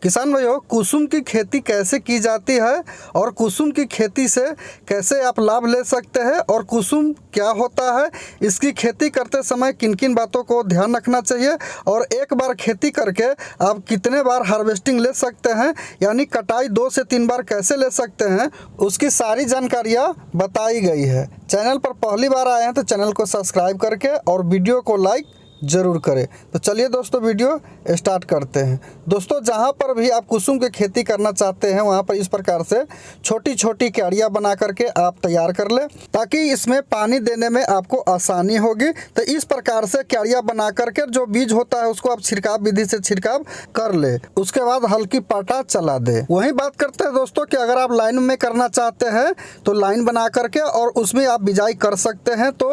किसान भाइयों, कुसुम की खेती कैसे की जाती है और कुसुम की खेती से कैसे आप लाभ ले सकते हैं और कुसुम क्या होता है, इसकी खेती करते समय किन किन बातों को ध्यान रखना चाहिए और एक बार खेती करके आप कितने बार हार्वेस्टिंग ले सकते हैं, यानी कटाई 2 से 3 बार कैसे ले सकते हैं, उसकी सारी जानकारियाँ बताई गई है। चैनल पर पहली बार आए हैं तो चैनल को सब्सक्राइब करके और वीडियो को लाइक ज़रूर करें। तो चलिए दोस्तों, वीडियो स्टार्ट करते हैं। दोस्तों, जहाँ पर भी आप कुसुम की खेती करना चाहते हैं वहाँ पर इस प्रकार से छोटी छोटी क्यारियाँ बना करके आप तैयार कर लें, ताकि इसमें पानी देने में आपको आसानी होगी। तो इस प्रकार से क्यारियाँ बना करके जो बीज होता है उसको आप छिड़काव विधि से छिड़काव कर ले, उसके बाद हल्की पाटा चला दे। वहीं बात करते हैं दोस्तों कि अगर आप लाइन में करना चाहते हैं तो लाइन बना करके और उसमें आप बिजाई कर सकते हैं। तो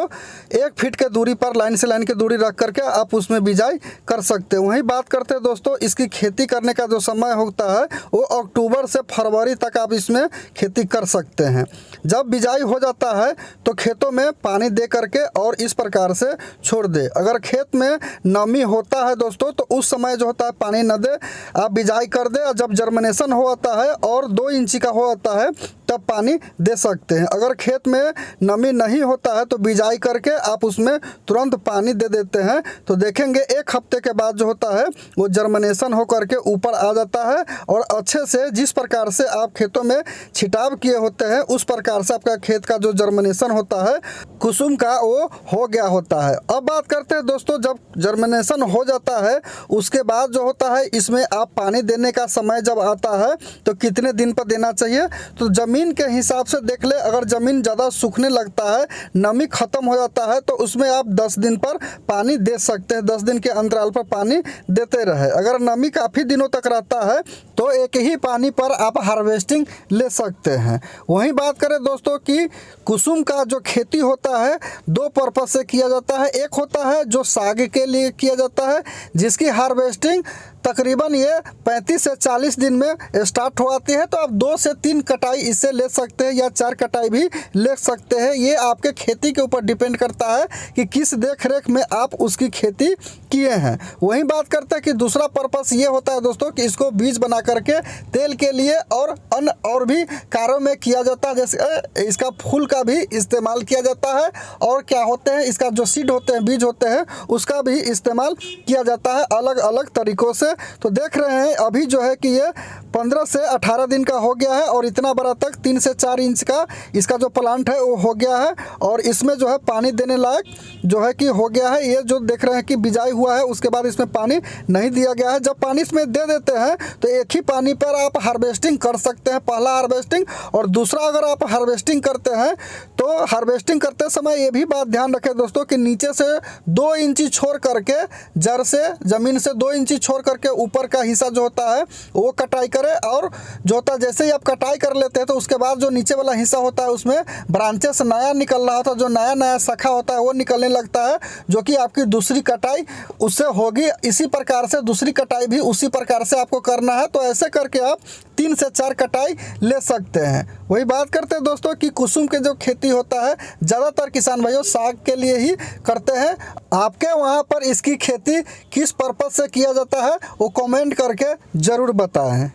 1 फीट के दूरी पर लाइन से लाइन की दूरी रख करके आप उसमें बिजाई कर सकते हैं। वहीं बात करते हैं दोस्तों, इसकी खेती करने का जो समय होता है वो अक्टूबर से फरवरी तक आप इसमें खेती कर सकते हैं। जब बिजाई हो जाता है तो खेतों में पानी दे करके और इस प्रकार से छोड़ दे। अगर खेत में नमी होता है दोस्तों तो उस समय जो होता है पानी न दे, आप बिजाई कर दे। जब जर्मिनेशन हो आता है और 2 इंची का हो आता है तब पानी दे सकते हैं। अगर खेत में नमी नहीं होता है तो बिजाई करके आप उसमें तुरंत पानी दे देते हैं तो देखेंगे 1 हफ्ते के बाद जो होता है वो जर्मिनेशन हो करके ऊपर आ जाता है और अच्छे से जिस प्रकार से आप खेतों में छिटाव किए होते हैं उस प्रकार से आपका खेत का जो जर्मिनेशन होता है कुसुम का वो हो गया होता है। अब बात करते हैं दोस्तों, जब जर्मिनेशन हो जाता है उसके बाद जो होता है इसमें आप पानी देने का समय जब आता है तो कितने दिन पर देना चाहिए, तो ज़मीन के हिसाब से देख ले। अगर ज़मीन ज़्यादा सूखने लगता है, नमी ख़त्म हो जाता है तो उसमें आप 10 दिन पर पानी दे सकते हैं। 10 दिन के अंतराल पर पानी देते रहे। अगर नमी काफ़ी दिनों तक रहता है तो एक ही पानी पर आप हार्वेस्टिंग ले सकते हैं। वहीं बात करें दोस्तों कि कुसुम का जो खेती होता है 2 पर्पस से किया जाता है। एक होता है जो साग के लिए किया जाता है, जिसकी हार्वेस्टिंग तकरीबन ये 35 से 40 दिन में स्टार्ट हो आती है। तो आप 2 से 3 कटाई इससे ले सकते हैं या 4 कटाई भी ले सकते हैं। ये आपके खेती के ऊपर डिपेंड करता है कि किस देख रेख में आप उसकी खेती किए हैं। वहीं बात करते हैं कि दूसरा पर्पस ये होता है दोस्तों कि इसको बीज बना करके तेल के लिए और अन्य और भी कार्यों में किया जाता है। जैसे इसका फूल का भी इस्तेमाल किया जाता है और क्या होते हैं इसका जो सीड होते हैं, बीज होते हैं, उसका भी इस्तेमाल किया जाता है अलग अलग तरीक़ों से। तो देख रहे हैं अभी जो है कि ये 15 से 18 दिन का हो गया है और इतना बड़ा तक 3 से 4 इंच का इसका जो प्लांट है वो हो गया है और इसमें जो है पानी देने लायक जो है कि हो गया है। ये जो देख रहे हैं कि बिजाई हुआ है उसके बाद इसमें पानी नहीं दिया गया है। जब पानी इसमें दे देते हैं तो एक ही पानी पर आप हार्वेस्टिंग कर सकते हैं, पहला हार्वेस्टिंग। और दूसरा, अगर आप हार्वेस्टिंग करते हैं तो हार्वेस्टिंग करते समय ये भी बात ध्यान रखें दोस्तों कि नीचे से 2 इंची छोड़ करके, जड़ से ज़मीन से 2 इंची छोड़ करके ऊपर का हिस्सा जो होता है वो कटाई करें। और जो होता है जैसे ही आप कटाई कर लेते हैं तो उसके बाद जो नीचे वाला हिस्सा होता है उसमें ब्रांचेस नया निकल रहा होता है, जो नया नया शाखा होता है वो निकलने लगता है, जो कि आपकी दूसरी कटाई उससे होगी। इसी प्रकार से दूसरी कटाई भी उसी प्रकार से आपको करना है। तो ऐसे करके आप 3 से 4 कटाई ले सकते हैं। वही बात करते हैं दोस्तों कि कुसुम के जो खेती होता है ज़्यादातर किसान भाइयों साग के लिए ही करते हैं। आपके वहाँ पर इसकी खेती किस पर्पज़ से किया जाता है वो कमेंट करके ज़रूर बताएं।